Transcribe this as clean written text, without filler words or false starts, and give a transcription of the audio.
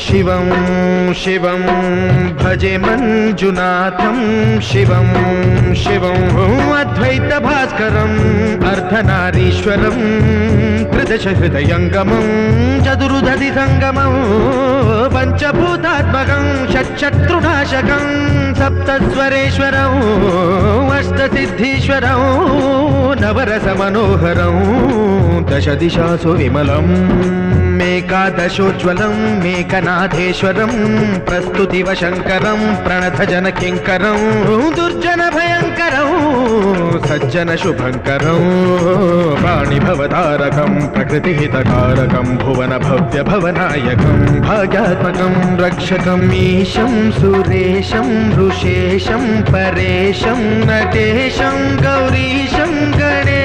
शिवं शिवं भजे मंजुनाथं शिवं शिवं अद्वैतभास्करम् अर्धनारीश्वरं त्रिदशहृदयङ्गमं चतुर्दधिसङ्गमं पञ्चभूतात्मकं षट्शत्रुनाशकं सप्तस्वरेश्वरं अष्टसिद्धीश्वरं नवरसमनोहरं दशदिशासु विमलम् मेकादशोज्ज्वलं मेकनाथेश्वरं प्रस्तुतिवशङ्करं प्रणतजनकिङ्करं दुर्जनभयङ्करं सज्जनशुभङ्करं वाणिभवतारकं प्रकृतिहितकारकं भुवनभव्यभवनायकं भाग्यात्मकं रक्षकम् ईशं सुरेशं ऋषेशं परेशं नटेशं गौरीशं गणेशं